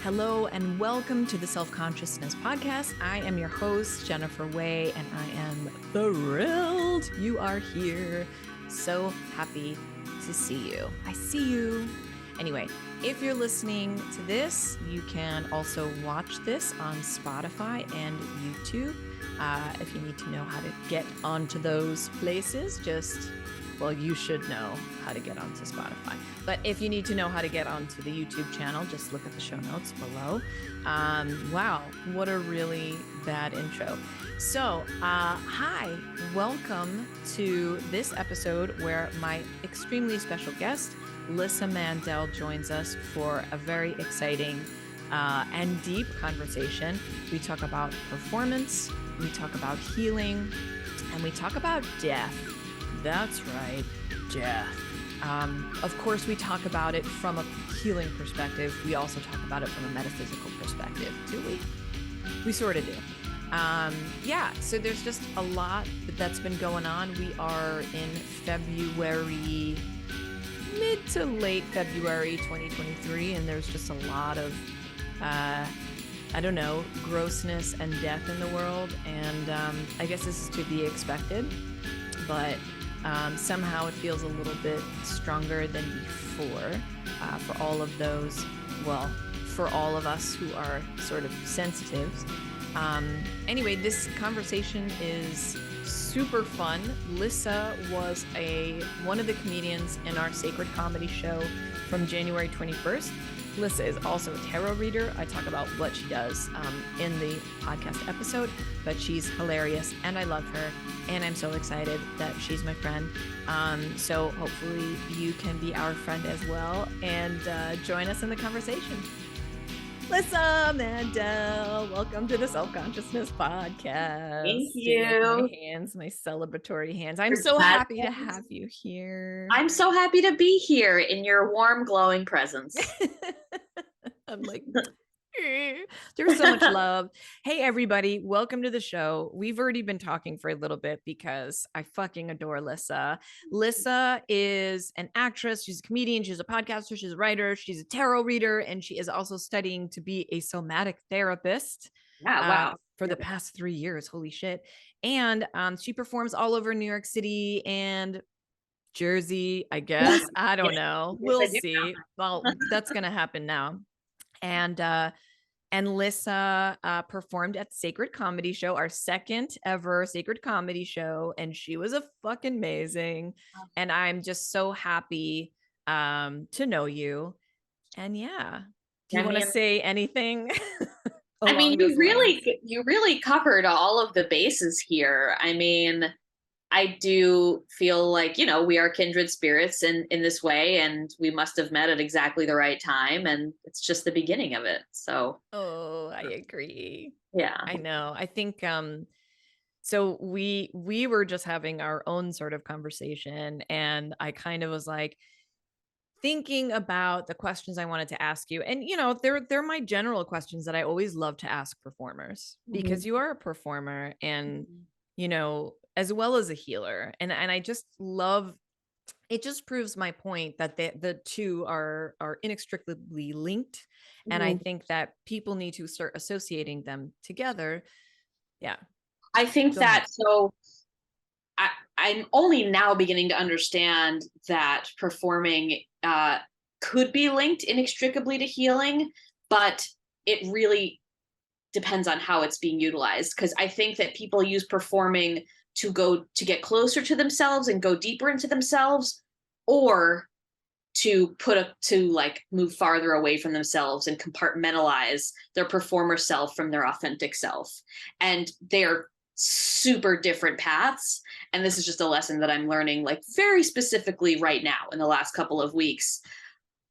Hello and welcome to the Self-Consciousness Podcast. I am your host, Jennifer Way, and I am thrilled you are here. So happy to see you. I see you. Anyway, if you're listening to this, you can also watch this on Spotify and YouTube. If you need to know how to get onto those places, you should know how to get onto Spotify. But if you need to know how to get onto the YouTube channel, just look at the show notes below. Wow, what a really bad intro. So, hi, welcome to this episode where my extremely special guest, Lyssa Mandel, joins us for a very exciting and deep conversation. We talk about performance, we talk about healing, and we talk about death. That's right, death. Of course, we talk about it from a healing perspective. We also talk about it from a metaphysical perspective, do we? We sort of do. So there's just a lot that's been going on. We are in February, mid to late February 2023, and there's just a lot of, grossness and death in the world. And I guess this is to be expected, but somehow it feels a little bit stronger than before for all of those, for all of us who are sort of sensitives. Anyway, this conversation is super fun. Lyssa was one of the comedians in our Sacred Comedy show from January 21st. Lyssa is also a tarot reader. I talk about what she does in the podcast episode, but she's hilarious and I love her. And I'm so excited that she's my friend. So hopefully you can be our friend as well and join us in the conversation. Lyssa Mandel, welcome to the Self-Consciousness Podcast. Thank you. My celebratory hands. I'm so happy to have you here. I'm so happy to be here in your warm, glowing presence. I'm like, there's so much love. Hey, everybody. Welcome to the show. We've already been talking for a little bit because I fucking adore Lyssa. Lyssa is an actress. She's a comedian. She's a podcaster. She's a writer. She's a tarot reader. And she is also studying to be a somatic therapist. Wow. For the past 3 years. Holy shit. And she performs all over New York City and Jersey, I guess. I don't know. We'll see. Well, that's going to happen now. And Lyssa performed at Sacred Comedy Show, our second ever Sacred Comedy Show, and she was a fucking amazing. And I'm just so happy to know you. And yeah, do you want to say anything? I mean, you really covered all of the bases here. I mean, I do feel like, we are kindred spirits in this way, and we must have met at exactly the right time, and it's just the beginning of it. So. Oh, I agree. Yeah. I know. I think, so we were just having our own sort of conversation, and I kind of was like thinking about the questions I wanted to ask you. And, they're my general questions that I always love to ask performers, because you are a performer and, as well as a healer. And I just love, it just proves my point that the two are inextricably linked. And I think that people need to start associating them together. Yeah. I think so I'm only now beginning to understand that performing could be linked inextricably to healing, but it really depends on how it's being utilized. Because I think that people use performing to get closer to themselves and go deeper into themselves, or to move farther away from themselves and compartmentalize their performer self from their authentic self. And they're super different paths. And this is just a lesson that I'm learning, like, very specifically right now in the last couple of weeks,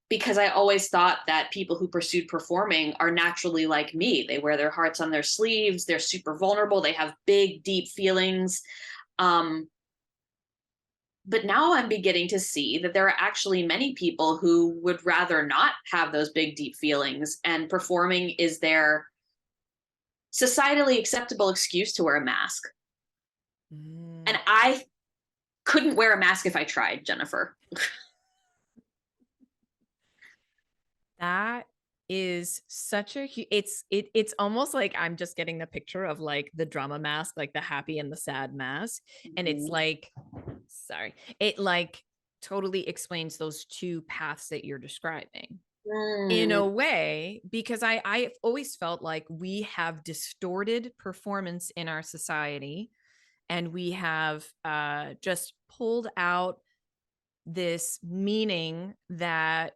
because I always thought that people who pursued performing are naturally like me. They wear their hearts on their sleeves. They're super vulnerable. They have big, deep feelings. But now I'm beginning to see that there are actually many people who would rather not have those big, deep feelings, and performing is their societally acceptable excuse to wear a mask. And I couldn't wear a mask if I tried, Jennifer. That is such a it's almost like I'm just getting the picture of like the drama mask, like the happy and the sad mask. And it's Mhm. like, sorry, it like totally explains those two paths that you're describing in Mm, a way, because I've always felt like we have distorted performance in our society, and we have just pulled out this meaning that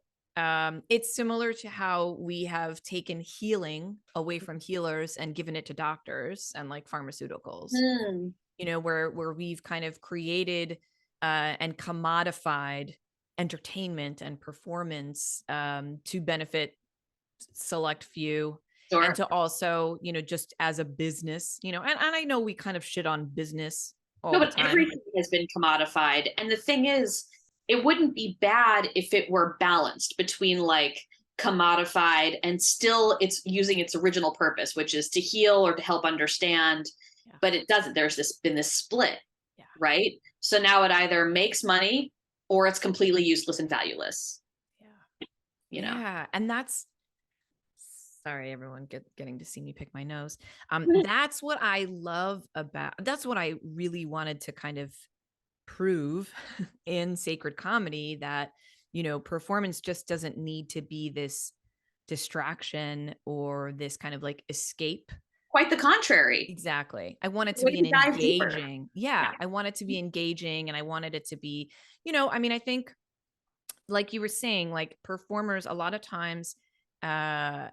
it's similar to how we have taken healing away from healers and given it to doctors and like pharmaceuticals, mm. where we've kind of created and commodified entertainment and performance to benefit select few, and Sure. to also, just as a business, and I know we kind of shit on business all No, the but time. everything has been commodified. And the thing is, it wouldn't be bad if it were balanced between like commodified and still it's using its original purpose, which is to heal or to help understand. Yeah. But it doesn't. There's been this split, Yeah. right? So now it either makes money or it's completely useless and valueless, Yeah. you know? Yeah. And that's, sorry, everyone getting to see me pick my nose. That's what I love about, that's what I really wanted to kind of prove in sacred comedy, that, performance just doesn't need to be this distraction or this kind of like escape. Quite the contrary. Exactly. I want it to We be an can dive deeper. engaging. Yeah. Yeah. I want it to be engaging, and I wanted it to be, I mean, I think like you were saying, like performers a lot of times, and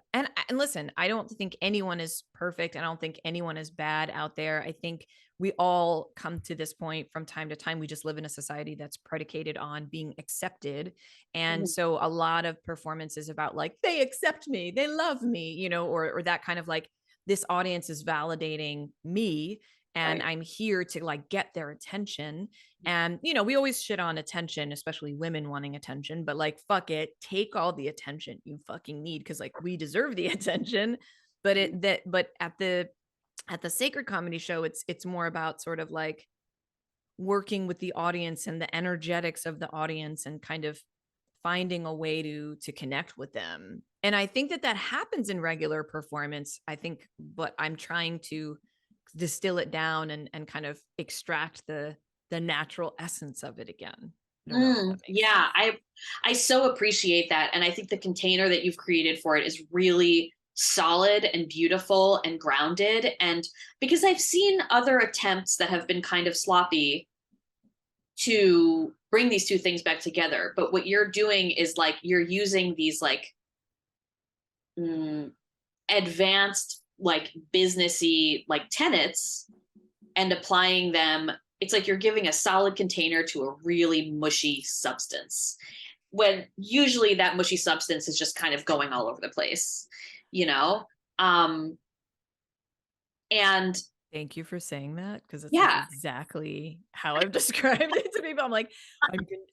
listen, I don't think anyone is perfect. I don't think anyone is bad out there. I think we all come to this point from time to time. We just live in a society that's predicated on being accepted. And Mhm. so a lot of performance is about like, they accept me, they love me, or that kind of like, this audience is validating me, and Right. I'm here to like get their attention. And, we always shit on attention, especially women wanting attention, but like, fuck it, take all the attention you fucking need, because like we deserve the attention. But at the sacred comedy show, it's more about sort of like working with the audience and the energetics of the audience, and kind of finding a way to connect with them. And I think that happens in regular performance, I think, but I'm trying to distill it down and kind of extract the natural essence of it again. I don't know if that makes sense. Yeah, I so appreciate that, and I think the container that you've created for it is really solid and beautiful and grounded. And because I've seen other attempts that have been kind of sloppy to bring these two things back together, but what you're doing is like you're using these like mm, advanced like businessy like tenets and applying them. It's like you're giving a solid container to a really mushy substance, when usually that mushy substance is just kind of going all over the place, you know? Um, and Thank you for saying that, because it's like yeah, exactly how I've described it to people. I'm like,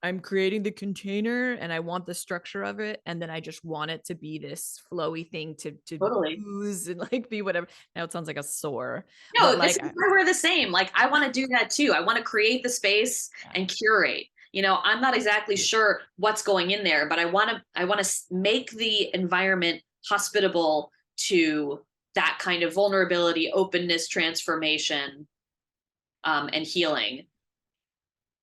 I'm creating the container, and I want the structure of it, and then I just want it to be this flowy thing to totally. ooze and like be whatever. Now it sounds like a sore, but No, this like, is where we're the same. Like, I want to do that too. I want to create the space yeah. and curate. You know, I'm not exactly sure what's going in there, but I want to make the environment hospitable to that kind of vulnerability, openness, transformation, and healing.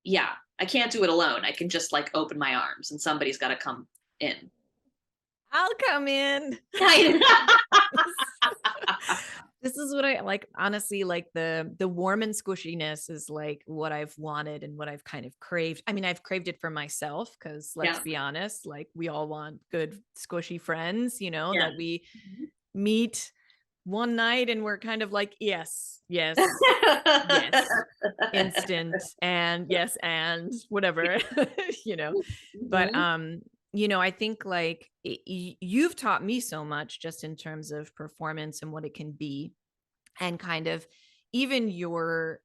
Yeah, I can't do it alone. I can just like open my arms, and somebody's got to come in. I'll come in. This is what I like, honestly. Like the warm and squishiness is like what I've wanted and what I've kind of craved. I mean, I've craved it for myself, because let's Yeah, be honest, like we all want good squishy friends, yeah. that we meet one night and we're kind of like, yes, yes, yes, instant, and yes, and whatever. you know but Mhm. I think like you've taught me so much, just in terms of performance and what it can be, and kind of even your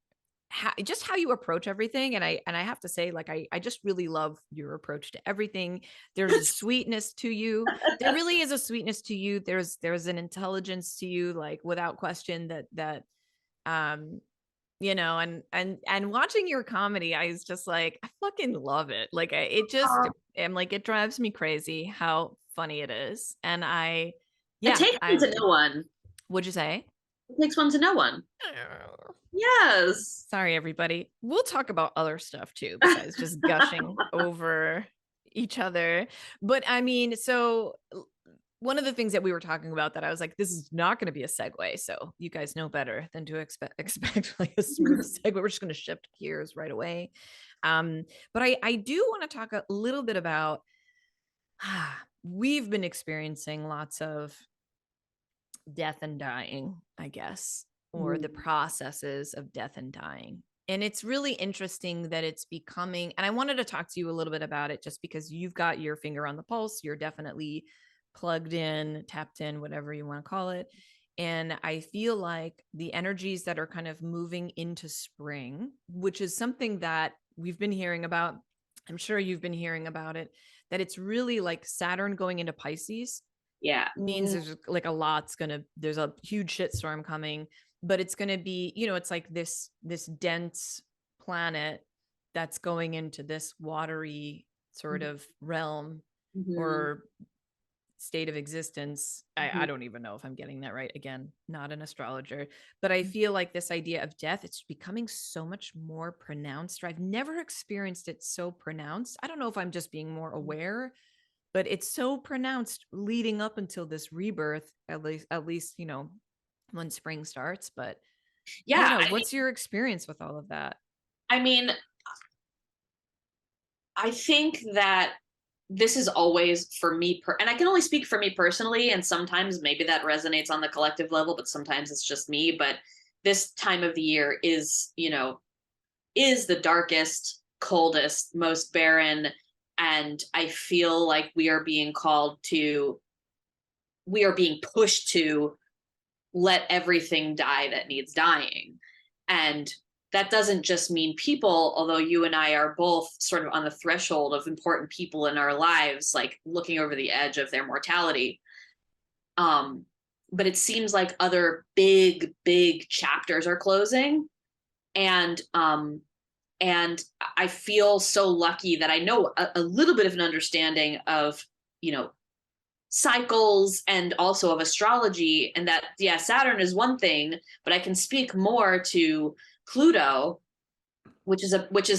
just how you approach everything. And I have to say, like, I just really love your approach to everything. There's a sweetness to you. There really is a sweetness to you. There's an intelligence to you, like, without question, that um you know, and watching your comedy, I was just like, I fucking love it. Like it just am like, it drives me crazy how funny it is. And It takes one I to know one. would you say? It takes one to know one. Yes. Sorry, everybody. We'll talk about other stuff too, besides just gushing over each other. But I mean, so one of the things that we were talking about that I was like, this is not going to be a segue. So you guys know better than to expect like a smooth segue. We're just going to shift gears right away. But I do want to talk a little bit about we've been experiencing lots of death and dying, I guess, or the processes of death and dying. And it's really interesting that it's becoming, and I wanted to talk to you a little bit about it just because you've got your finger on the pulse. You're definitely plugged in, tapped in, whatever you want to call it. And I feel like the energies that are kind of moving into spring, which is something that we've been hearing about, I'm sure you've been hearing about it, that it's really like Saturn going into Pisces Yeah. means there's like there's a huge shitstorm coming, but it's gonna be, it's like this dense planet that's going into this watery sort of realm or state of existence. I don't even know if I'm getting that right. Again, not an astrologer, but I feel like this idea of death, it's becoming so much more pronounced. I've never experienced it so pronounced. I don't know if I'm just being more aware, but it's so pronounced leading up until this rebirth, at least, when spring starts. But I don't Yeah. know. What's your experience with all of that? I mean, I think that this is always for me, and I can only speak for me personally, and sometimes maybe that resonates on the collective level, but sometimes it's just me. But this time of the year is, is the darkest, coldest, most barren. And I feel like we are being pushed to let everything die that needs dying. And that doesn't just mean people, although you and I are both sort of on the threshold of important people in our lives, like looking over the edge of their mortality. But it seems like other big, big chapters are closing. And I feel so lucky that I know a little bit of an understanding of, cycles and also of astrology, and that, yeah, Saturn is one thing, but I can speak more to Pluto, which is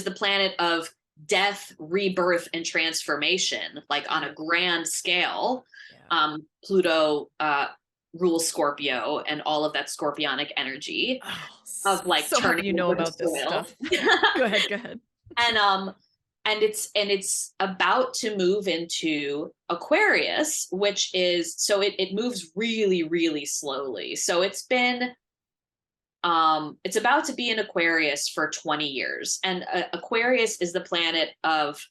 the planet of death, rebirth, and transformation, like on a grand scale. Yeah. Pluto rules Scorpio and all of that scorpionic energy of like So happy turning you know over the about this soil. stuff. Go ahead. And it's about to move into Aquarius, which is, so it moves really, really slowly. So it's about to be in Aquarius for 20 years. And Aquarius is the planet of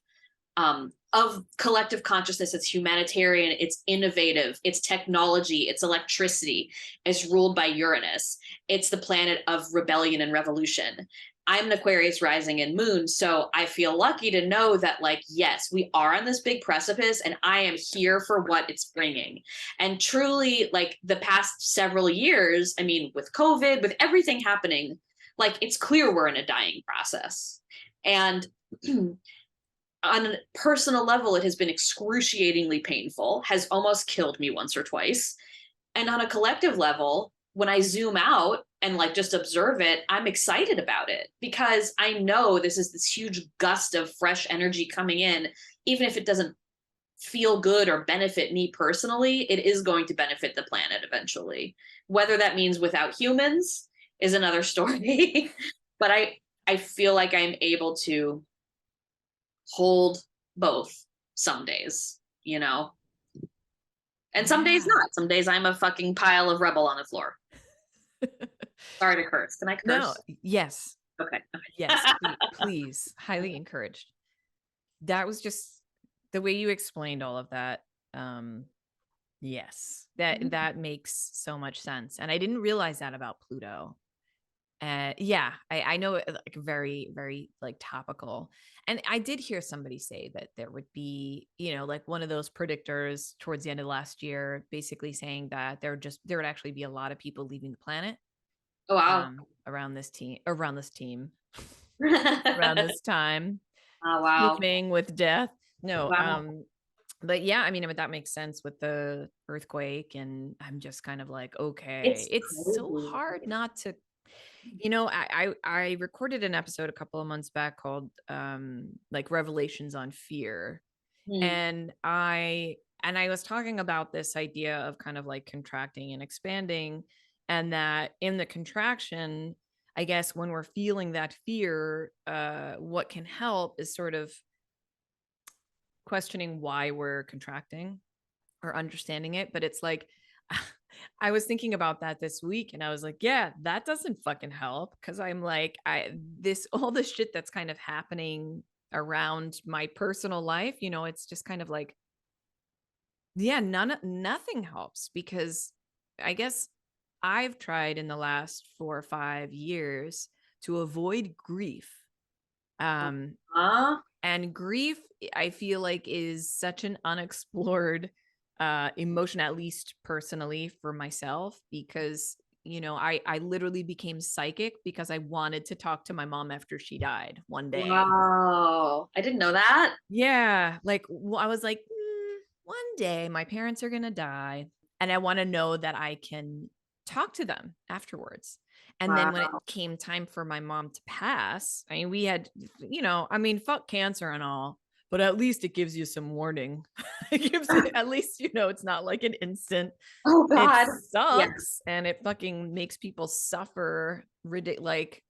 collective consciousness. It's humanitarian, it's innovative, it's technology, it's electricity. It's ruled by Uranus. It's the planet of rebellion and revolution. I'm an Aquarius rising and moon, so I feel lucky to know that, like, yes, we are on this big precipice, and I am here for what it's bringing. And truly, like, the past several years, I mean, with COVID, with everything happening, like, it's clear we're in a dying process. And on a personal level, it has been excruciatingly painful, has almost killed me once or twice. And on a collective level, when I zoom out and like just observe it, I'm excited about it because I know this is this huge gust of fresh energy coming in. Even if it doesn't feel good or benefit me personally, it is going to benefit the planet eventually. Whether that means without humans is another story. But I feel like I'm able to hold both some days, and some days not. Some days I'm a fucking pile of rubble on the floor. Sorry to curse. Can I curse? No, yes. Okay. Yes, please. Highly encouraged. That was just the way you explained all of that. Yes, that makes so much sense. And I didn't realize that about Pluto. Yeah, I know it, like very, very like topical. And I did hear somebody say that there would be, like one of those predictors towards the end of last year, basically saying that there would actually be a lot of people leaving the planet. Oh, wow. Around this team, Oh, around this time, wow. teaming with death. No, Wow. but yeah, I mean, that makes sense with the earthquake, and I'm just kind of like, okay, It's it's so crazy. hard not to, I recorded an episode a couple of months back called like Revelations on Fear. Hmm. And I was talking about this idea of kind of like contracting and expanding, and that in the contraction, I guess when we're feeling that fear, what can help is sort of questioning why we're contracting or understanding it. But it's like, I was thinking about that this week, and I was like, yeah, that doesn't fucking help, because I'm like, all this shit that's kind of happening around my personal life, it's just kind of like, yeah, nothing helps, because I guess I've tried in the last 4 or 5 years to avoid grief. Um Huh? and grief, I feel like, is such an unexplored emotion, at least personally for myself, because I literally became psychic because I wanted to talk to my mom after she died one day. Wow. I didn't know that. Yeah, like, I was like, one day my parents are gonna die, and I want to know that I can talk to them afterwards. And then when it Wow. came time for my mom to pass, I mean, we had, fuck cancer and all, but at least it gives you some warning. It gives you, at least, it's not like an instant. Oh It God. Yeah. sucks, and it fucking makes people suffer. Like,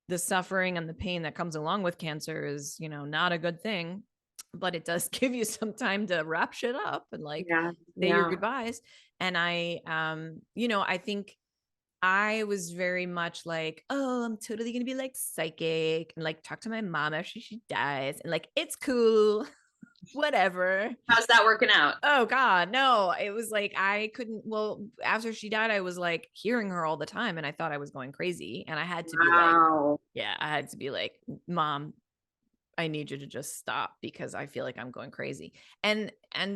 the suffering and the pain that comes along with cancer is, not a good thing, but it does give you some time to wrap shit up and like Yeah. say your Yeah. goodbyes. And I think I was very much like, oh, I'm totally gonna be like psychic and like talk to my mom after she dies, and like, it's cool. Whatever. How's that working out? Oh God, no. It was like, I couldn't, well, after she died, I was like hearing her all the time, and I thought I was going crazy. And I had to be like, Wow. yeah, I had to be like, Mom, I need you to just stop, because I feel like I'm going crazy. And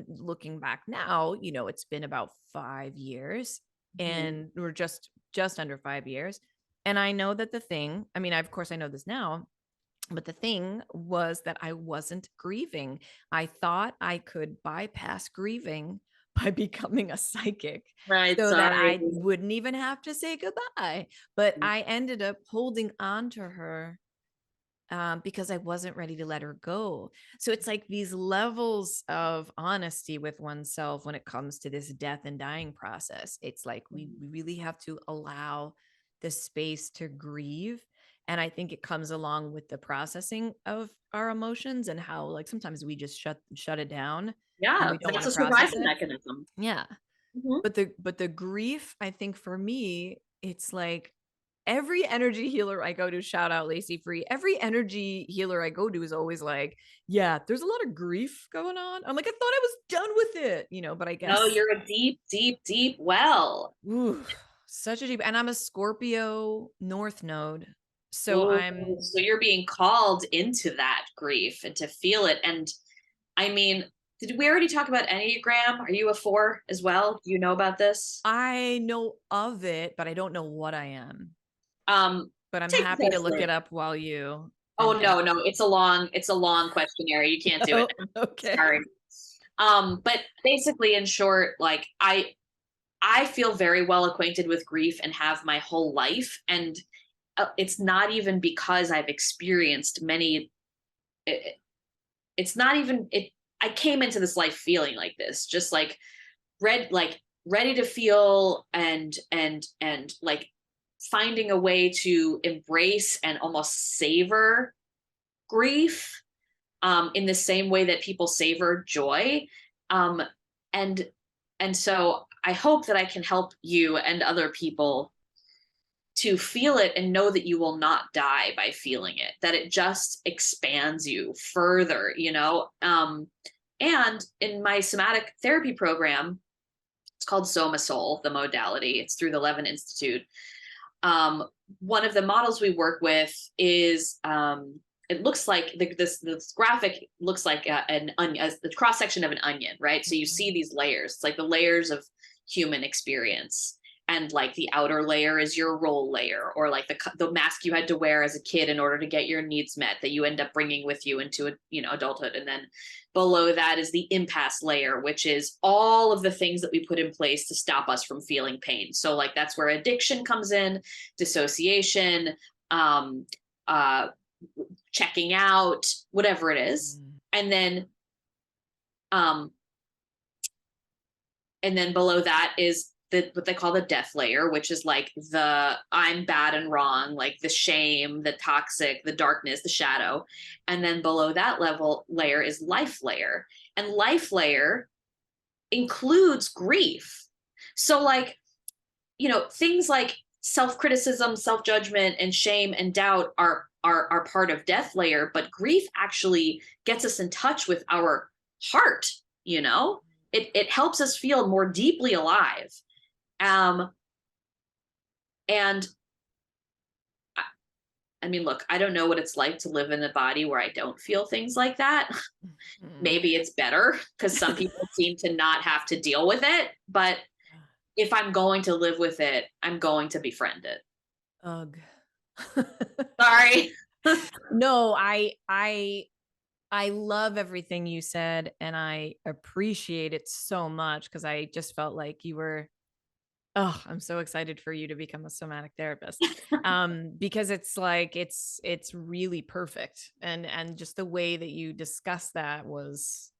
looking back now, it's been about 5 years, Mhm. and we're just under 5 years. And I know that the thing, I mean, of course I know this now, but the thing was that I wasn't grieving. I thought I could bypass grieving by becoming a psychic, Right. so that Sorry. I wouldn't even have to say goodbye. But I ended up holding on to her, because I wasn't ready to let her go. So it's like these levels of honesty with oneself when it comes to this death and dying process. It's like we really have to allow the space to grieve. And I think it comes along with the processing of our emotions, and how, like, sometimes we just shut it down and Yeah. we don't want That's to a process survival it. mechanism. Yeah. Mhm. But the grief, I think for me, it's like, every energy healer I go to, shout out Lacey Free, every energy healer I go to is always like, yeah, there's a lot of grief going on. I'm like, I thought I was done with it, but I No, guess, you're a deep, deep, deep well. ooh, such a deep, and I'm a Scorpio North Node. So Ooh, I'm, so you're being called into that grief and to feel it. And I mean, did we already talk about Enneagram? Are you a 4 as well? Do you know about this? I know of it, but I don't know what I am. Um, But I'm take the happy to test look later. it up while you Oh unpack no, it. no, it's a long questionnaire. You can't do it. Oh, okay. Sorry. But basically in short, like I feel very well acquainted with grief and have my whole life. And it's not even because I've experienced many, it, it's not even, I came into this life feeling like this, just like ready to feel and like finding a way to embrace and almost savor grief, in the same way that people savor joy. Um, and and so I hope that I can help you and other people to feel it and know that you will not die by feeling it, that it just expands you further, and in my somatic therapy program, it's called Soma Soul, the modality. It's through the Levin Institute. Um, One of the models we work with is, it looks like this graphic looks like an onion, the cross section of an onion, right? So you see these layers. It's like the layers of human experience, and like the outer layer is your role layer, or like the mask you had to wear as a kid in order to get your needs met that you end up bringing with you into adulthood. And then below that is the impasse layer, which is all of the things that we put in place to stop us from feeling pain. So like that's where addiction comes in, dissociation, checking out, whatever it is. And then below that is what they call the death layer, which is like the I'm bad and wrong, like the shame, the toxic, the darkness, the shadow. And then below that layer is life layer. And life layer includes grief. So like, things like self-criticism, self-judgment, and shame and doubt are part of death layer, but grief actually gets us in touch with our heart, it helps us feel more deeply alive. And I mean, look, I don't know what it's like to live in a body where I don't feel things like that. Maybe it's better because some people seem to not have to deal with it. But if I'm going to live with it, I'm going to befriend it. Ugh. Sorry. No, I love everything you said, and I appreciate it so much because I just felt like you were, I'm so excited for you to become a somatic therapist. Because it's like, it's really perfect. And just the way that you discussed that was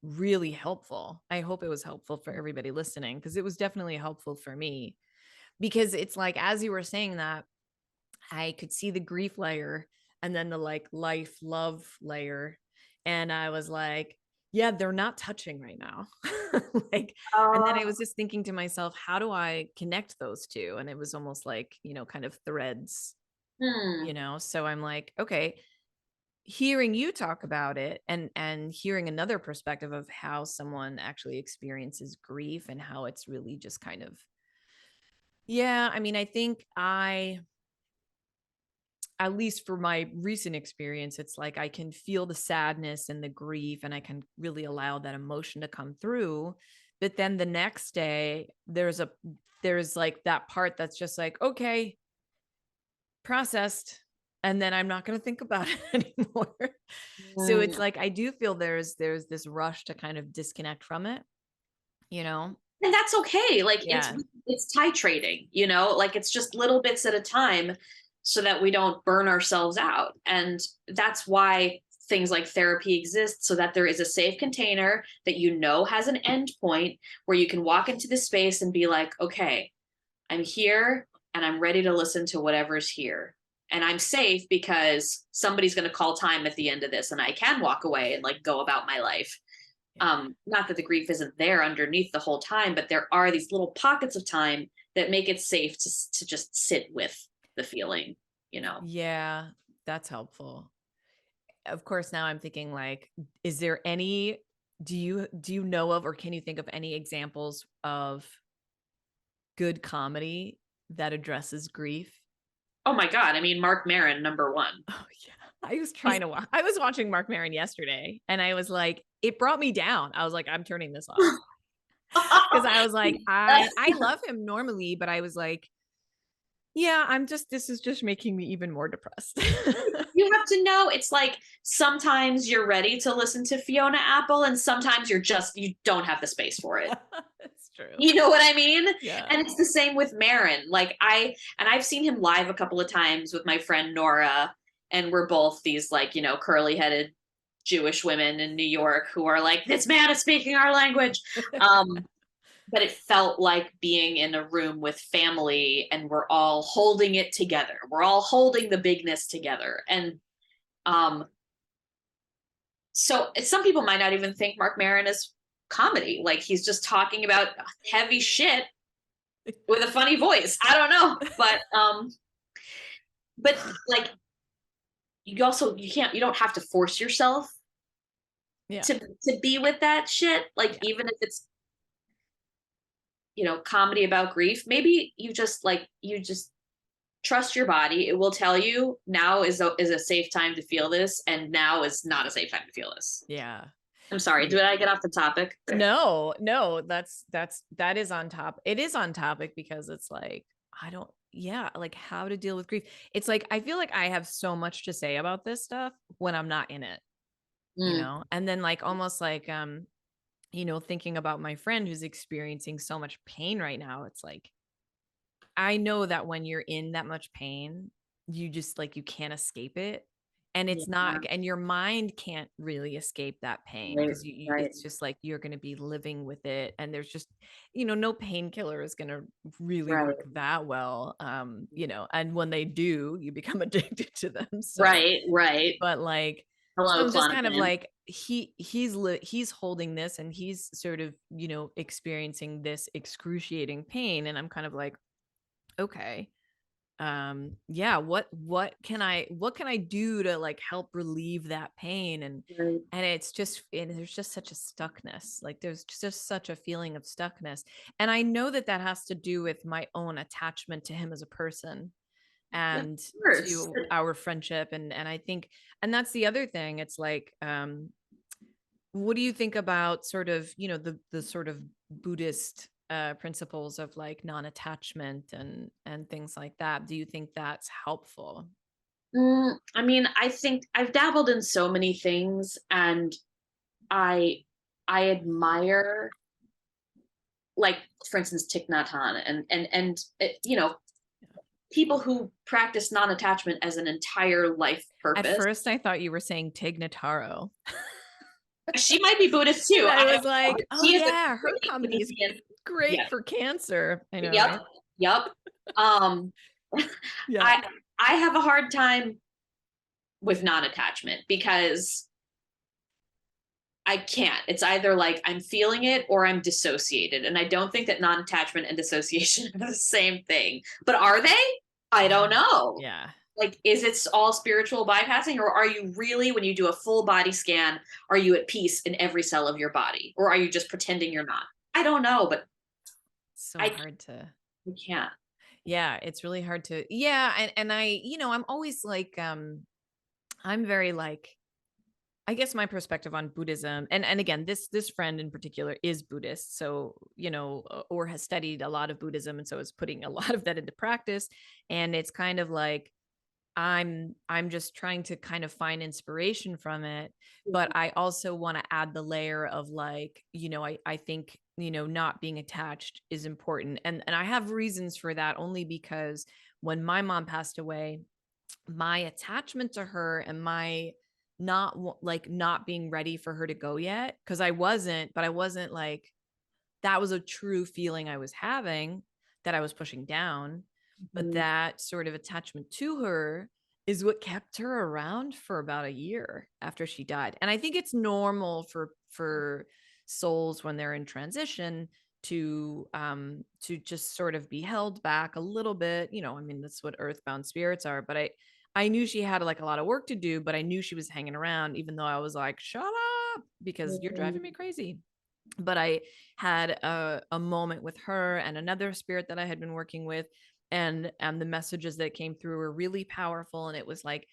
really helpful. I hope it was helpful for everybody listening, because it was definitely helpful for me, because it's like, as you were saying that, I could see the grief layer and then the like life love layer. And I was like, yeah, they're not touching right now. Like, and then I was just thinking to myself, how do I connect those two? And it was almost like, kind of threads, so I'm like, okay, hearing you talk about it and hearing another perspective of how someone actually experiences grief and how it's really just kind of, I mean, I think at least for my recent experience, it's like I can feel the sadness and the grief, and I can really allow that emotion to come through. But then the next day, there's like that part that's just like, okay, processed. And then I'm not going to think about it anymore. So it's like, I do feel there's this rush to kind of disconnect from it, And that's okay. Like it's titrating, like it's just little bits at a time so that we don't burn ourselves out. And that's why things like therapy exist, so that there is a safe container that has an end point where you can walk into the space and be like, okay, I'm here and I'm ready to listen to whatever's here. And I'm safe because somebody's going to call time at the end of this and I can walk away and like go about my life. Not that the grief isn't there underneath the whole time, but there are these little pockets of time that make it safe to just sit with the feeling, Yeah, that's helpful. Of course, now I'm thinking like, is there any, do you know of, or can you think of any examples of good comedy that addresses grief? Oh my God. I mean, Mark Maron, number one. Oh yeah. I was watching Mark Maron yesterday, and I was like, it brought me down. I was like, I'm turning this off. Because I was like, I love him normally, but I was like, yeah, this is just making me even more depressed. You have to know, it's like sometimes you're ready to listen to Fiona Apple and sometimes you don't have the space for it. That's true. You know what I mean? Yeah. And it's the same with Maron. Like I've seen him live a couple of times with my friend Nora, and we're both these like, curly headed Jewish women in New York who are like, this man is speaking our language. But it felt like being in a room with family and we're all holding it together. We're all holding the bigness together. And so some people might not even think Mark Maron is comedy. Like he's just talking about heavy shit with a funny voice. I don't know. But like you don't have to force yourself to be with that shit. Like even if it's comedy about grief, maybe you just trust your body. It will tell you now is a safe time to feel this, and now is not a safe time to feel this. Yeah. I'm sorry, did I get off the topic? No, that is on top. It is on topic because it's like, like how to deal with grief. It's like, I feel like I have so much to say about this stuff when I'm not in it, and then like, almost like, thinking about my friend who's experiencing so much pain right now. It's like, I know that when you're in that much pain, you just like, you can't escape it. And it's Yeah, not, and your mind can't really escape that pain right, because right, it's just like, you're going to be living with it. And there's just, no painkiller is going to really right, work that well. And when they do, you become addicted to them. So, right, right. but like, so Hello, I'm just kind of Clonopin. like, he's holding this and he's sort of, experiencing this excruciating pain. And I'm kind of like, okay, yeah, what can I do to like help relieve that pain? Right. And it's just, and there's just such a stuckness, like there's just such a feeling of stuckness. And I know that that has to do with my own attachment to him as a person Of and course. to our friendship. And I think, and that's the other thing, it's like, what do you think about sort of, the sort of Buddhist principles of like non-attachment and things like that? Do you think that's helpful? I mean, I think I've dabbled in so many things, and I I admire, like, for instance, Thich Nhat Hanh, and people who practice non-attachment as an entire life At purpose. first, I thought you were saying Tig Notaro. She might be Buddhist too. And I I don't was know. like, oh She is a yeah, her great comedy is comedian. great Yeah. for cancer. I know, Yep. right? Yep. Um, Yeah. I I have a hard time with non-attachment because I can't. It's either like I'm feeling it or I'm dissociated. And I don't think that non-attachment and dissociation are the same thing. But are they? I don't know. Yeah. Like, is it all spiritual bypassing, or are you really, when you do a full body scan, are you at peace in every cell of your body? Or are you just pretending you're not? I don't know, but So I, hard to, I can't. yeah, it's really hard to, yeah. And I, I'm always like, I'm very like, I guess my perspective on Buddhism, and again, this friend in particular is Buddhist, so or has studied a lot of Buddhism, and so is putting a lot of that into practice. And it's kind of like, I'm just trying to kind of find inspiration from it, but I also want to add the layer of like, I think, not being attached is important. And I have reasons for that, only because when my mom passed away, my attachment to her and my not being ready for her to go yet, because I wasn't like, that was a true feeling I was having that I was pushing down. But Mhm. that sort of attachment to her is what kept her around for about a year after she died. And I think it's normal for souls when they're in transition to just sort of be held back a little bit. I mean, that's what earthbound spirits are. But I knew she had like a lot of work to do, but I knew she was hanging around, even though I was like, shut up, because you're driving me crazy. But I had a moment with her and another spirit that I had been working with, and the messages that came through were really powerful. And it was like,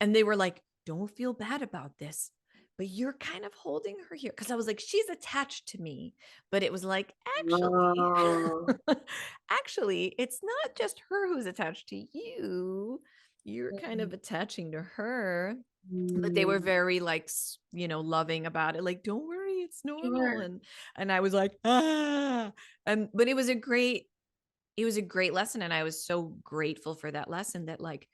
and they were like, don't feel bad about this, but you're kind of holding her here, because I was like, she's attached to me. But it was like, actually, Oh. actually, it's not just her who's attached to you. You're kind of attaching to her. But they were Mm. very like, loving about it, like, don't worry, it's normal. Sure. And I was like, ah. And but it was a great lesson, and I was so grateful for that lesson, that like,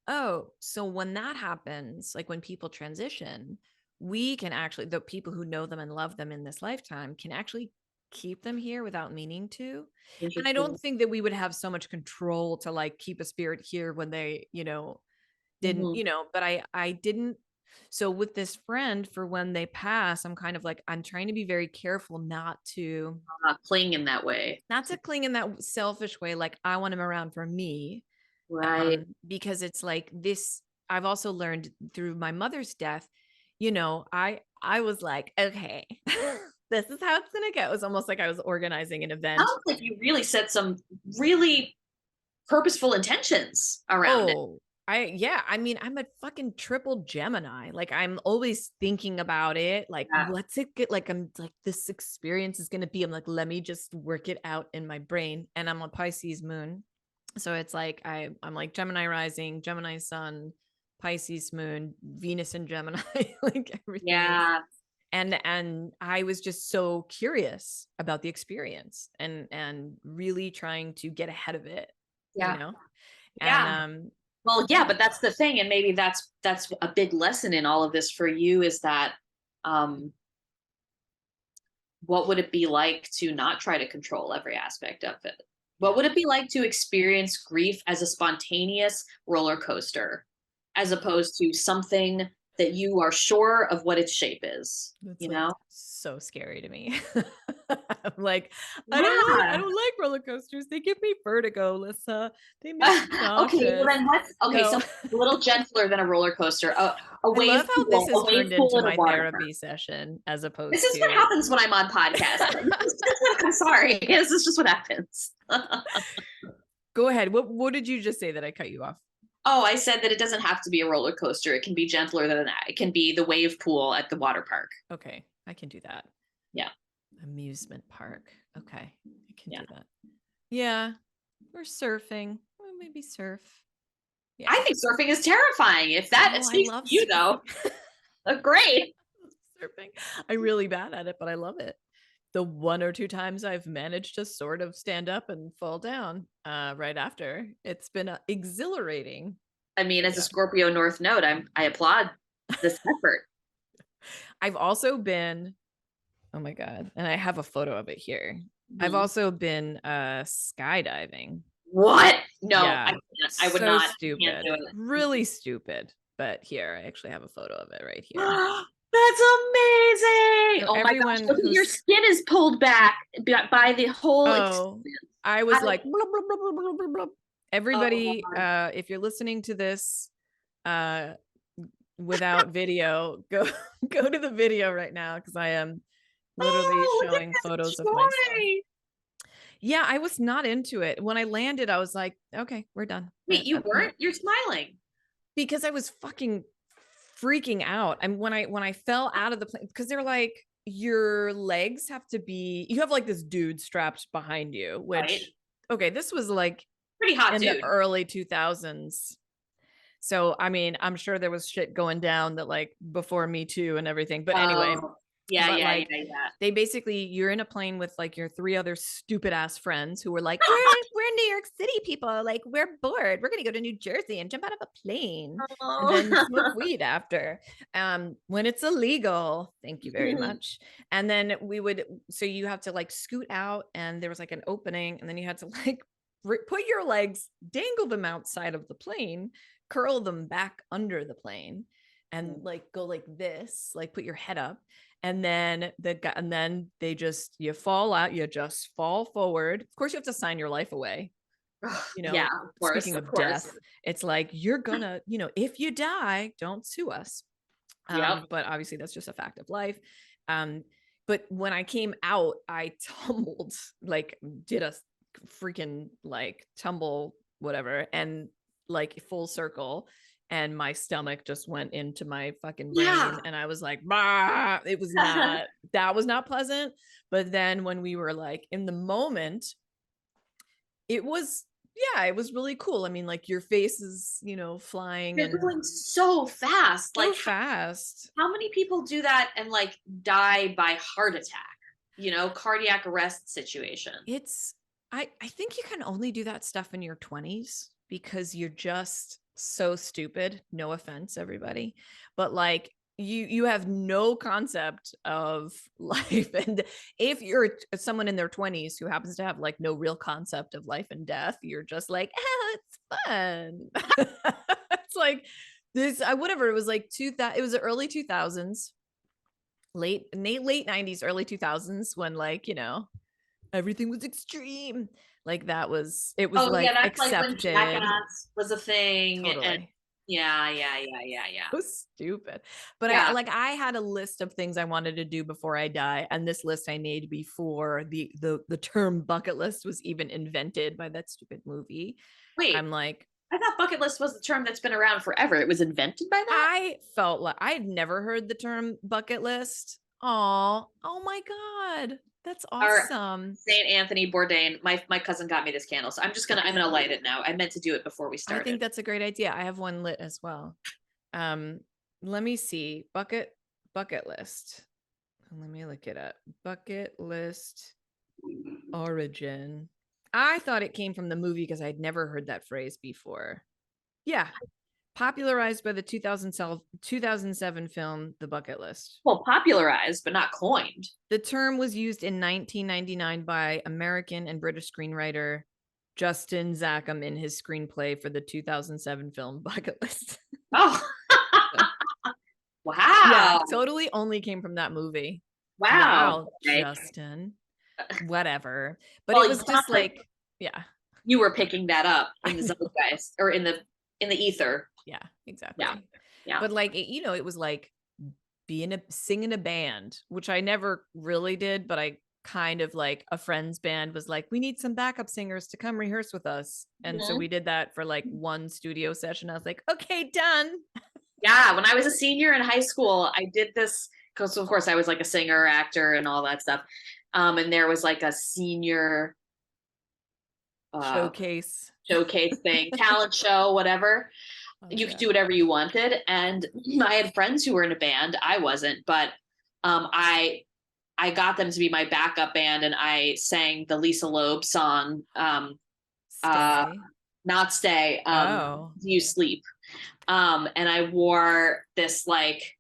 oh, so when that happens, like when people transition, we can actually, the people who know them and love them in this lifetime, can actually keep them here without meaning to. And I Interesting. don't think that we would have so much control to like keep a spirit here when they, didn't, Mhm. but I didn't. So with this friend, for when they pass, I'm kind of like, I'm trying to be very careful Cling in that way. not to cling in that selfish way, like I want him around for me. Right. Because it's like this, I've also learned through my mother's death, I was like, okay, this is how it's gonna go. It was almost like I was organizing an event. Sounds like you really set some really purposeful intentions around it. Oh, I mean, I'm a fucking triple Gemini. Like, I'm always thinking about it. Like, Yeah. what's it get? Like, I'm like, this experience is going to be, I'm like, let me just work it out in my brain. And I'm a Pisces moon. So it's like, I'm like Gemini rising, Gemini sun, Pisces moon, Venus and Gemini, like everything is. Yeah. And I was just so curious about the experience and really trying to get ahead of it, Yeah. and Yeah. Well, yeah, but that's the thing. And maybe that's a big lesson in all of this for you, is that what would it be like to not try to control every aspect of it? What would it be like to experience grief as a spontaneous roller coaster, as opposed to something that you are sure of what its shape is, that's you like know? so scary to me. I'm like, I Yeah. don't like roller coasters. They give me vertigo, Lyssa. They make me Okay, well nauseous. then let's okay, No. so a little gentler than a roller coaster. A I love wave how this pool, has a wave turned pool into at a my water park. therapy session as This opposed is what to happens when I'm on podcast. I'm sorry. This is just what happens. go ahead. What did you just say that I cut you off? Oh, I said that it doesn't have to be a roller coaster. It can be gentler than that. It can be the wave pool at the water park. Okay, I can do that. Yeah. Amusement park. Okay, I can Yeah. do that. Yeah, or surfing. Well, maybe surf. Yeah. I think surfing is terrifying. If that Oh, I speaks to love you, though, great. surfing. I'm really bad at it, but I love it. The one or two times I've managed to sort of stand up and fall down right after, it's been exhilarating. I mean, as a Yeah. Scorpio North Node, I applaud this effort. I've also been, oh my God, and I have a photo of it here. I've Mhm. also been skydiving. What? No, I Yeah, can't. I would so not. I can't stupid, do it. really stupid. But here, I actually have a photo of it right here. That's amazing. So Oh my gosh. everyone Look at your who's, skin is pulled back by the whole oh, experience. I was I, like, blah, blah, blah, blah, blah, blah, blah. oh Everybody, my. if you're listening to this uh, without video, go go to the video right now because I am literally Oh, look at showing this photos of myself. joy. Yeah, I was not into it. When I landed, I was like, okay, we're done. Wait, you No, weren't? You're smiling. because I was fucking freaking out. And when I fell out of the plane, because they're like, your legs have to be, you have like this dude strapped behind you, Right. which, okay, this was like Pretty hot in the dude. early 2000s. So, I mean, I'm sure there was shit going down that like before Me Too and everything. But anyway, Oh, yeah, but yeah, like yeah, yeah. they basically, you're in a plane with like your three other stupid ass friends who were like, we're New York City people, like we're bored, we're gonna go to New Jersey and jump out of a plane and then smoke Oh. weed after when it's illegal, thank you very much. And then we would, so you have to like scoot out and there was like an opening and then you had to like put your legs, dangle them outside of the plane, curl them back under the plane and like go like this, like put your head up. And then they just, you fall out, you just fall forward. Of course, you have to sign your life away. You Yeah, know, of course, speaking of of course. death, it's like, you're gonna, if you die, don't sue us. Yep. But obviously that's just a fact of life. But when I came out, I tumbled, like did a freaking like tumble, whatever, and like full circle. And my stomach just went into my fucking Yeah. brain. And I was like, bah! It was not, that was not pleasant. But then when we were like in the moment, it was, yeah, it was really cool. I mean, like your face is, flying You're and going so fast. so Like, fast. how many people do that and like die by heart attack? Cardiac arrest situation. It's, I think you can only do that stuff in your 20s because you're just so stupid. No offense, everybody. But like you have no concept of life. And if you're someone in their 20s who happens to have like no real concept of life and death, you're just like, oh, it's fun. It's like this, whatever. It was like it was the early 2000s, late 90s, early 2000s, when like, everything was extreme. Like it was Oh yeah, like that's like when accepted. Jackass was a thing, and Totally. yeah, yeah, yeah, yeah, yeah. So stupid. But Yeah. I had a list of things I wanted to do before I die. And this list I made before the term bucket list was even invented by that stupid movie. Wait, I'm like, I thought bucket list was the term that's been around forever. It was invented by that. I felt like I had never heard the term bucket list. Oh my God. That's Our awesome. Saint Anthony Bourdain. My cousin got me this candle, so I'm gonna light it now. I meant to do it before we started. I think that's a great idea. I have one lit as well. Let me see. Bucket list. Let me look it up. Bucket list origin. I thought it came from the movie because I'd never heard that phrase before. Yeah. Popularized by the 2007 film The Bucket List. Well, popularized, but not coined. The term was used in 1999 by American and British screenwriter Justin Zackham in his screenplay for the 2007 film Bucket List. Oh. Wow. Yeah, totally only came from that movie. Wow. Okay. Justin. Whatever. But well, it was just like, yeah. You were picking that up in the zeitgeist or in the ether. Yeah, exactly. Yeah. But like, it was like singing a band, which I never really did, but I kind of like a friend's band was like, we need some backup singers to come rehearse with us. And so we did that for like one studio session. I was like, okay, done. Yeah. When I was a senior in high school, I did this because of course I was like a singer, actor, and all that stuff. And there was like a senior showcase thing, talent show, whatever. You could do whatever you wanted. And I had friends who were in a band. I wasn't, but I got them to be my backup band, and I sang the Lisa Loeb song, Not Stay, Do You Sleep? And I wore this like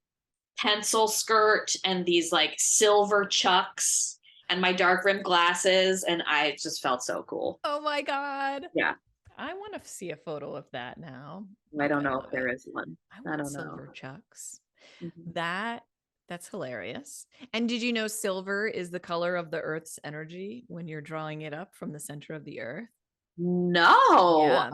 pencil skirt and these like silver chucks and my dark rimmed glasses, and I just felt so cool. Oh my God. Yeah. I want to see a photo of that now. I don't know if there is one. I don't know. Silver chucks. That's hilarious. And did you know silver is the color of the Earth's energy when you're drawing it up from the center of the Earth? No. Yeah,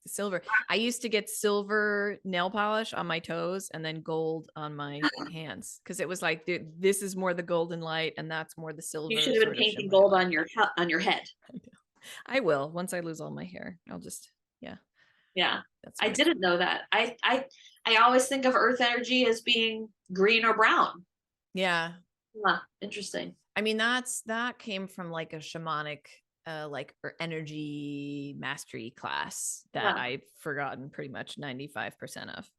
silver. I used to get silver nail polish on my toes and then gold on my hands because it was like this is more the golden light and that's more the silver. You should have been painting gold on your head. I will once I lose all my hair. I'll just yeah. I didn't know that. I always think of Earth energy as being green or brown. Yeah. Interesting. I mean, that came from like a shamanic energy mastery class that I've forgotten pretty much 95% of.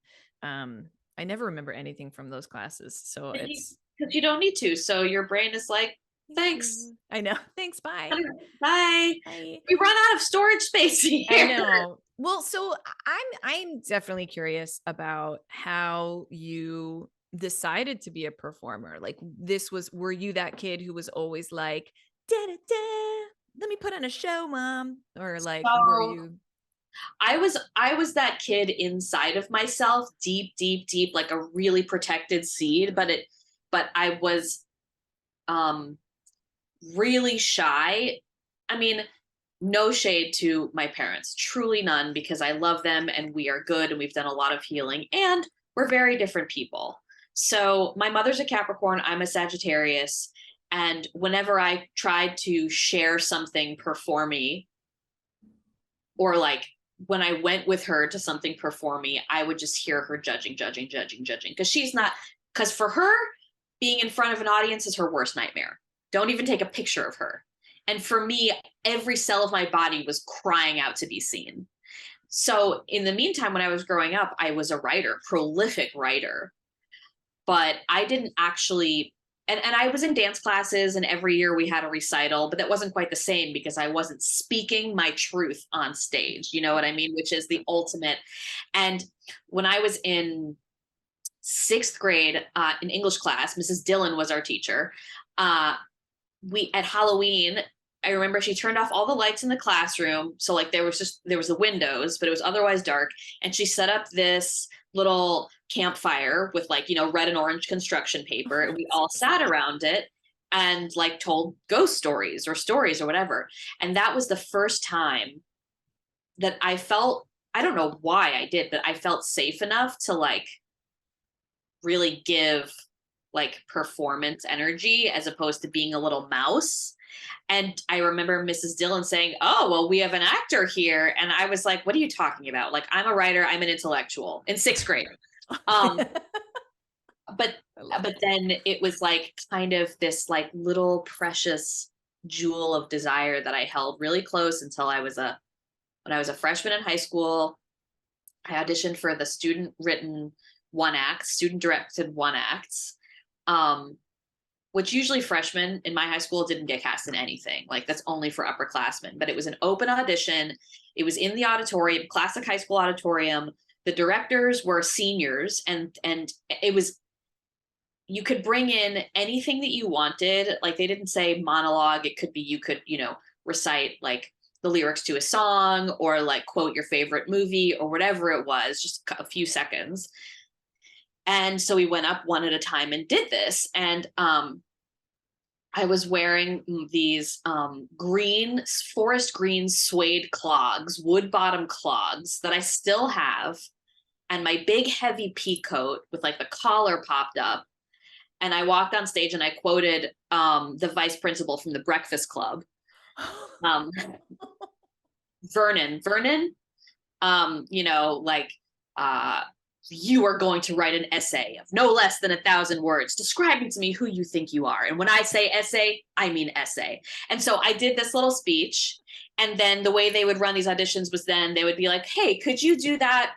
I never remember anything from those classes. So it's because you don't need to. So your brain is like, thanks. I know. Thanks. Bye. Bye. We run out of storage space here. I know. Well, so I'm definitely curious about how you decided to be a performer. Like were you that kid who was always like, da, da, da, let me put on a show, mom? Or like, were you? I was that kid inside of myself, deep, like a really protected seed, but I was really shy. I mean, no shade to my parents, truly none, because I love them and we are good and we've done a lot of healing and we're very different people. So my mother's a Capricorn, I'm a Sagittarius. And whenever I tried to share something performy, or like when I went with her to something performy, I would just hear her judging. Because for her, being in front of an audience is her worst nightmare. Don't even take a picture of her. And for me, every cell of my body was crying out to be seen. So in the meantime, when I was growing up, I was a writer, prolific writer. But I didn't actually, and I was in dance classes and every year we had a recital, but that wasn't quite the same because I wasn't speaking my truth on stage. You know what I mean? Which is the ultimate. And when I was in 6th grade in English class, Mrs. Dillon was our teacher. We at Halloween, I remember she turned off all the lights in the classroom. So like there was the windows, but it was otherwise dark. And she set up this little campfire with like, red and orange construction paper. And we all sat around it and like told ghost stories or whatever. And that was the first time that I felt, I don't know why I did, but I felt safe enough to like really give like performance energy as opposed to being a little mouse. And I remember Mrs. Dillon saying, "Oh, well, we have an actor here." And I was like, "What are you talking about? Like, I'm a writer, I'm an intellectual," in 6th grade. Um, but then it was like kind of this like little precious jewel of desire that I held really close until when I was a freshman in high school. I auditioned for the student directed one acts, which usually freshmen in my high school didn't get cast in anything. Like that's only for upperclassmen, but it was an open audition. It was in the auditorium, classic high school auditorium. The directors were seniors, and it was, you could bring in anything that you wanted. Like they didn't say monologue. It could be, you could, recite like the lyrics to a song or like quote your favorite movie or whatever it was, just a few seconds. And so we went up one at a time and did this. And I was wearing these forest green suede clogs, wood bottom clogs that I still have, and my big heavy pea coat with like the collar popped up. And I walked on stage and I quoted the vice principal from the Breakfast Club, Vernon, you are going to write an essay of no less than 1,000 words describing to me who you think you are. And when I say essay, I mean essay. And so I did this little speech. And then the way they would run these auditions was then they would be like, "Hey, could you do that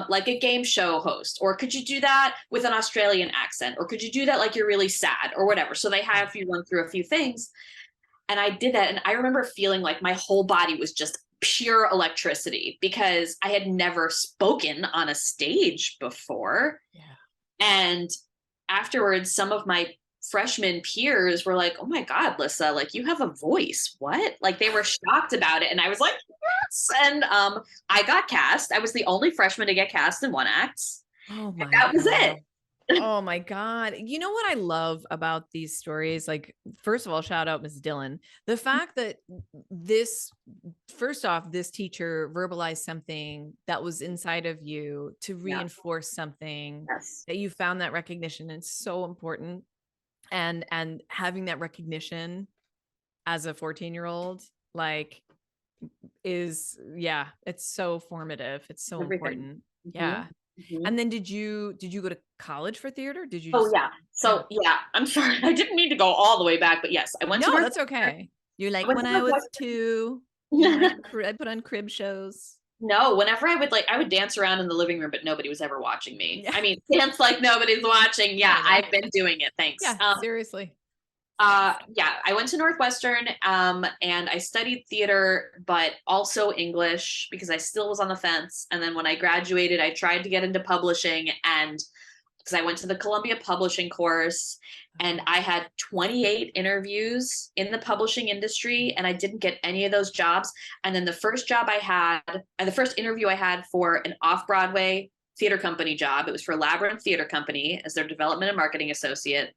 like a game show host? Or could you do that with an Australian accent? Or could you do that like you're really sad or whatever?" So they have you run through a few things. And I did that. And I remember feeling like my whole body was just pure electricity because I had never spoken on a stage before. Yeah. And afterwards, some of my freshman peers were like, "Oh my God, Lyssa, like you have a voice. What?" Like they were shocked about it. And I was like, "Yes." And I got cast. I was the only freshman to get cast in one act. Oh my That was it. Oh my God. You know what I love about these stories? Like, first of all, shout out Ms. Dillon. The fact that first off, this teacher verbalized something that was inside of you to reinforce something, Yes. that you found that recognition. And it's so important. And having that recognition as a 14-year-old, like it's so formative. It's so important. Mm-hmm. Yeah. Mm-hmm. And then did you go to college for theater? Did you Oh yeah. So yeah, I'm sorry. I didn't mean to go all the way back, but yes, I went to No, North. that's okay. You're like, Went when to I was Northwestern. 2, I put on crib shows. No, whenever I would dance around in the living room, but nobody was ever watching me. Yeah. I mean, dance like nobody's watching. Yeah, I've been doing it. Thanks. Yeah, seriously. Yeah, I went to Northwestern, and I studied theater, but also English because I still was on the fence. And then when I graduated, I tried to get into publishing, and because I went to the Columbia publishing course, and I had 28 interviews in the publishing industry, and I didn't get any of those jobs. And then the first interview I had for an off-Broadway theater company job, it was for Labyrinth Theater Company as their development and marketing associate.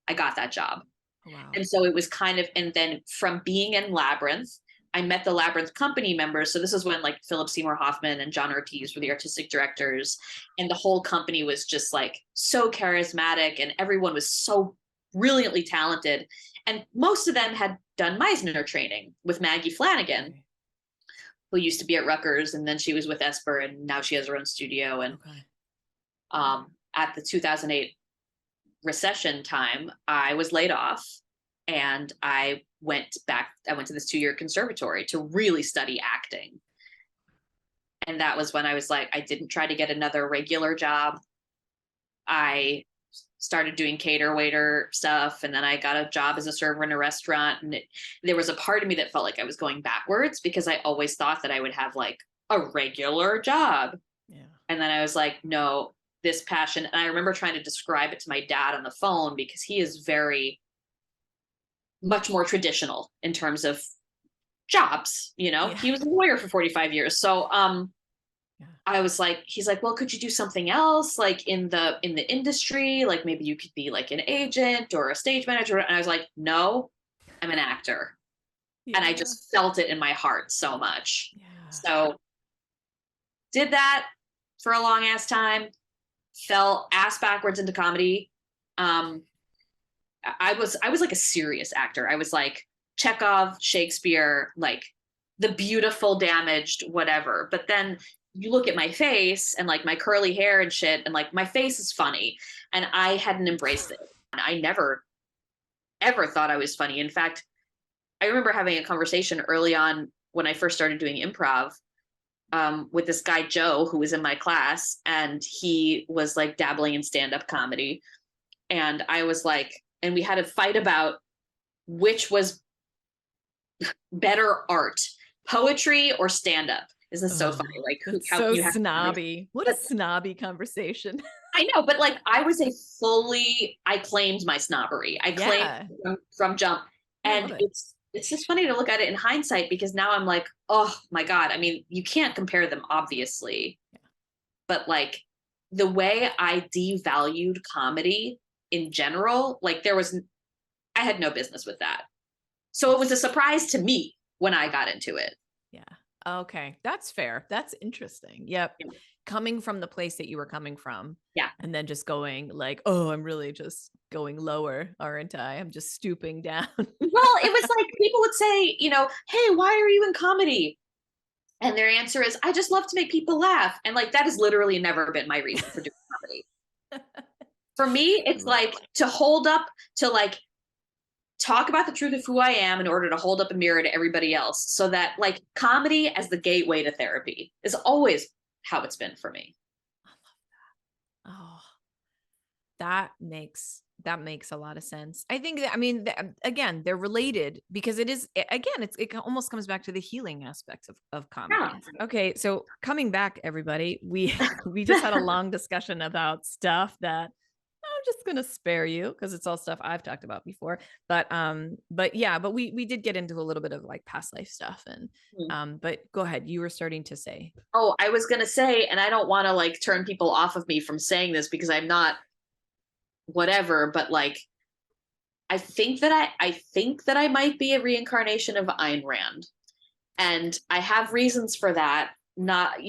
I got that job. Wow. And so it was and then from being in Labyrinth, I met the Labyrinth company members. So this is when like Philip Seymour Hoffman and John Ortiz were the artistic directors. And the whole company was just like so charismatic and everyone was so brilliantly talented. And most of them had done Meisner training with Maggie Flanagan, who used to be at Rutgers. And then she was with Esper and now she has her own studio. And at the 2008 recession time, I was laid off and I went to this 2-year conservatory to really study acting. And that was when I was like, I didn't try to get another regular job. I started doing cater waiter stuff. And then I got a job as a server in a restaurant. And there was a part of me that felt like I was going backwards because I always thought that I would have like a regular job. Yeah. And then I was like, no, this passion. And I remember trying to describe it to my dad on the phone because he is very much more traditional in terms of jobs. He was a lawyer for 45 years. So I was like, he's like, well, could you do something else like in the industry? Like maybe you could be like an agent or a stage manager. And I was like, no, I'm an actor. Yeah. And I just felt it in my heart so much. Yeah. So did that for a long ass time. Fell ass backwards into comedy. I was like a serious actor. I was like Chekhov, Shakespeare, like the beautiful, damaged, whatever. But then you look at my face and like my curly hair and shit, and like my face is funny. And I hadn't embraced it. And I never, ever thought I was funny. In fact, I remember having a conversation early on when I first started doing improv with this guy, Joe, who was in my class, and he was like dabbling in stand-up comedy. And I was like, and we had a fight about which was better art, poetry or stand-up. Isn't this so funny? Like that's how so you have snobby. What a snobby conversation. I know, but like I claimed my snobbery. I claimed from jump. And it's just funny to look at it in hindsight, because now I'm like, oh my God. I mean, you can't compare them, obviously. But like the way I devalued comedy in general, like I had no business with that. So it was a surprise to me when I got into it. Yeah. Okay. That's fair. That's interesting. Yep. Yeah. Coming from the place that you were coming from. Yeah. And then just going like, oh, I'm really just going lower, aren't I? I'm just stooping down. Well, it was like people would say, hey, why are you in comedy? And their answer is, I just love to make people laugh. And like, that has literally never been my reason for doing comedy. For me, it's like to hold up, to like talk about the truth of who I am in order to hold up a mirror to everybody else. So that like comedy as the gateway to therapy is always how it's been for me. I love that. Oh, that makes a lot of sense. I think that, I mean, again, they're related because it almost comes back to the healing aspects of comedy. Yeah. Okay. So coming back, everybody, we just had a long discussion about stuff that I'm just going to spare you because it's all stuff I've talked about before. But we did get into a little bit of like past life stuff but go ahead. You were starting to say. Oh, I was going to say, and I don't want to like turn people off of me from saying this because I'm not whatever, but like, I think that I might be a reincarnation of Ayn Rand. And I have reasons for that. Not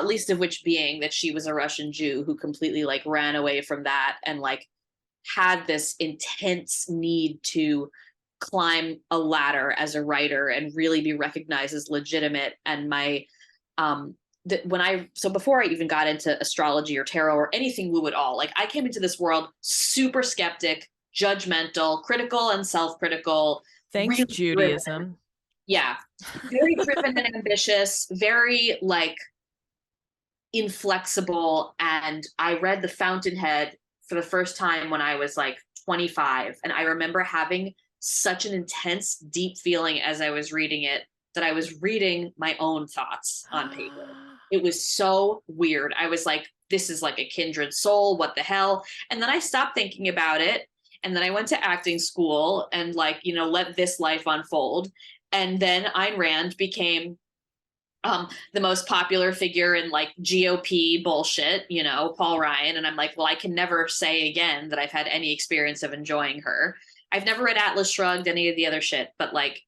least of which being that she was a Russian Jew who completely like ran away from that and like had this intense need to climb a ladder as a writer and really be recognized as legitimate. And my before I even got into astrology or tarot or anything woo at all, like I came into this world super skeptic, judgmental, critical and self-critical. Thanks, really Judaism. Driven. Yeah. Very driven and ambitious, very like inflexible. And I read The Fountainhead for the first time when I was like 25. And I remember having such an intense, deep feeling as I was reading it that I was reading my own thoughts on paper. It was so weird. I was like, this is like a kindred soul. What the hell? And then I stopped thinking about it. And then I went to acting school and like, let this life unfold. And then Ayn Rand became the most popular figure in like GOP bullshit, Paul Ryan. And I'm like, well, I can never say again that I've had any experience of enjoying her. I've never read Atlas Shrugged, any of the other shit, but like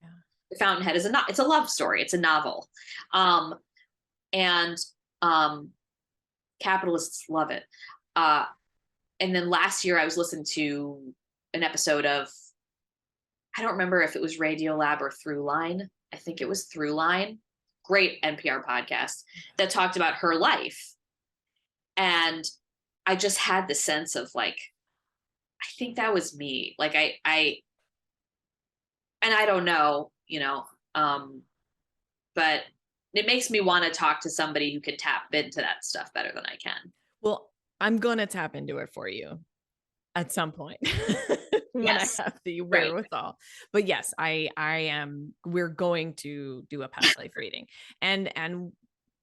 The Fountainhead is it's a love story. It's a novel. And capitalists love it. And then last year I was listening to an episode of, I don't remember if it was Radiolab or Throughline. I think it was Throughline. Great NPR podcast that talked about her life. And I just had the sense of like, I think that was me. Like I don't know, but it makes me want to talk to somebody who can tap into that stuff better than I can. Well, I'm going to tap into it for you at some point when I have the wherewithal. Right. But yes, I am, we're going to do a past life reading. And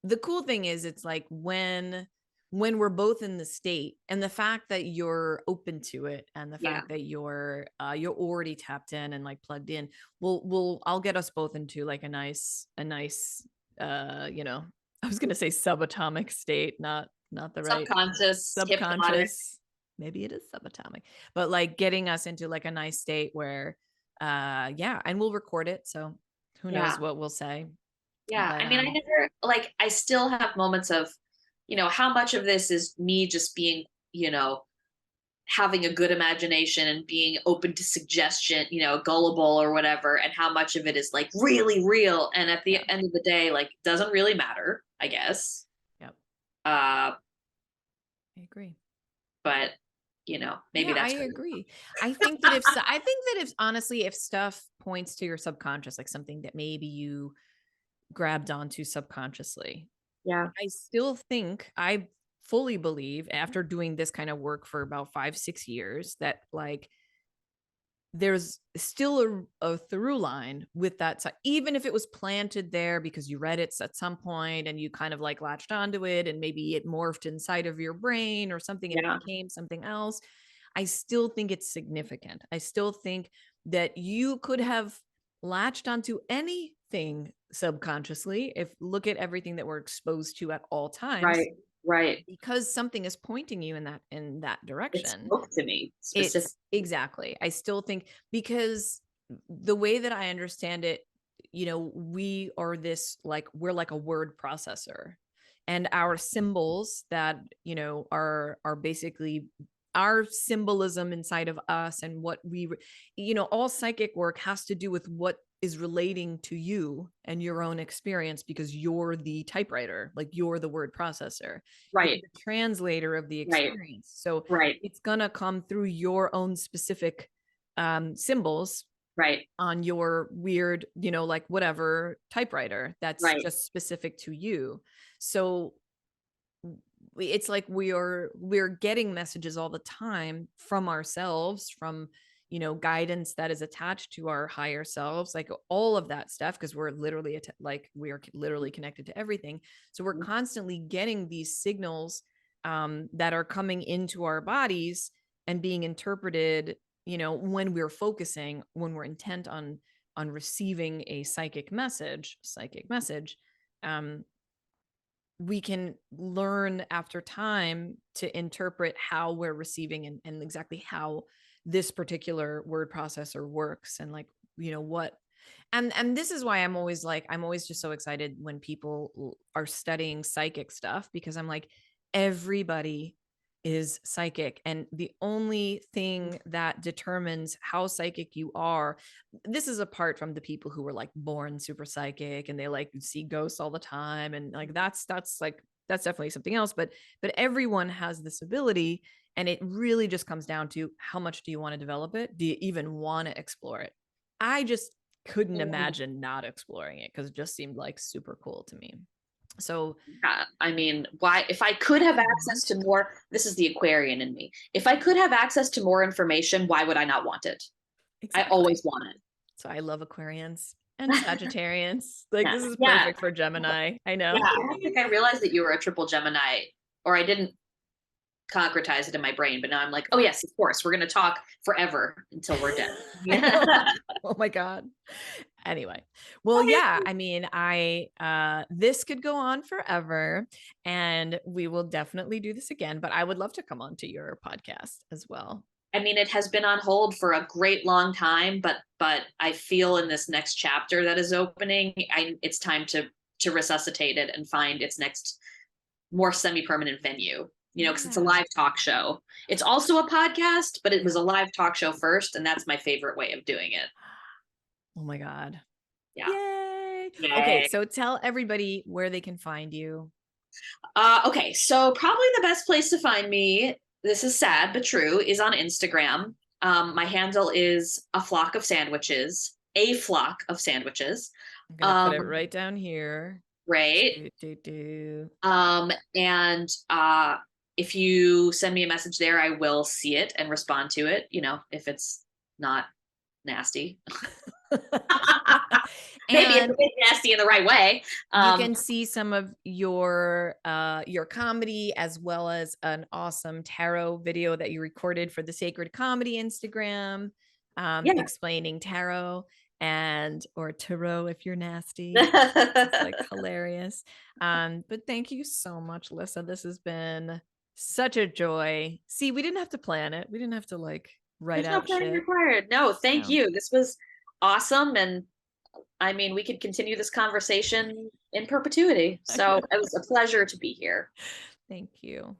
the cool thing is it's like when we're both in the state and the fact that you're open to it and the fact that you're already tapped in and like plugged in, I'll get us both into like a nice, I was going to say subatomic state, not the right subconscious. Maybe it is subatomic, but like getting us into like a nice state where, and we'll record it. So who knows what we'll say. Yeah. But, I mean, I still have moments of, how much of this is me just being, having a good imagination and being open to suggestion, gullible or whatever, and how much of it is like really real. And at the end of the day, like, doesn't really matter, I guess. Yep. I agree. But maybe that's. I agree. I think that if honestly, if stuff points to your subconscious, like something that maybe you grabbed onto subconsciously, I still think, I fully believe, after doing this kind of work for about 5-6 years, that like there's still a through line with that. So even if it was planted there because you read it at some point and you kind of like latched onto it and maybe it morphed inside of your brain or something and it became something else, I still think it's significant. I still think that you could have latched onto anything subconsciously. If look at everything that we're exposed to at all times. Right. Because something is pointing you in that direction. It spoke to me specifically. Exactly. I still think, because the way that I understand it, we are we're like a word processor, and our symbols that, are basically our symbolism inside of us, and what we, all psychic work has to do with what is relating to you and your own experience, because you're the typewriter, like you're the word processor, right? You're the translator of the experience. So it's gonna come through your own specific symbols, on your weird, like whatever typewriter that's just specific to you. So it's like we're getting messages all the time from ourselves, from guidance that is attached to our higher selves, like all of that stuff, because we're literally we are literally connected to everything. So we're constantly getting these signals that are coming into our bodies and being interpreted, when we're focusing, when we're intent on receiving a psychic message. We can learn after time to interpret how we're receiving, and exactly how this particular word processor works, and like, what. And this is why I'm always just so excited when people are studying psychic stuff, because I'm like, everybody is psychic, and the only thing that determines how psychic you are, this is apart from the people who were like born super psychic and they like see ghosts all the time, and like that's definitely something else, but everyone has this ability, and it really just comes down to how much do you want to develop it? Do you even want to explore it? I just couldn't imagine not exploring it, because it just seemed like super cool to me. So I mean, why, if I could have access to more, this is the Aquarian in me. If I could have access to more information, why would I not want it? Exactly. I always want it. So I love Aquarians and Sagittarians. Like, this is perfect for Gemini. I know. Yeah, I don't think I realized that you were a triple Gemini, or I didn't concretize it in my brain, but now I'm like, oh yes, of course, we're going to talk forever until we're dead. Oh my God. Anyway, well, yeah, I mean, this could go on forever, and we will definitely do this again, but I would love to come on to your podcast as well. I mean, it has been on hold for a great long time, but I feel in this next chapter that is opening, it's time to resuscitate it and find its next more semi-permanent venue, because it's a live talk show. It's also a podcast, but it was a live talk show first, and that's my favorite way of doing it. Oh my God. Yeah. Yay. Okay, so tell everybody where they can find you. Okay, so probably the best place to find me, this is sad but true, is on Instagram. My handle is a flock of sandwiches. I'm gonna put it right down here. Right. And if you send me a message there, I will see it and respond to it, if it's not nasty. Maybe it's a bit nasty in the right way. You can see some of your comedy, as well as an awesome tarot video that you recorded for the Sacred Comedy Instagram, explaining tarot, or tarot if you're nasty. It's like hilarious. But thank you so much, Lyssa. This has been such a joy. See, we didn't have to plan it. We didn't have to write out shit. Required. No, thank you. This was awesome, and I mean, we could continue this conversation in perpetuity. So it was a pleasure to be here. Thank you.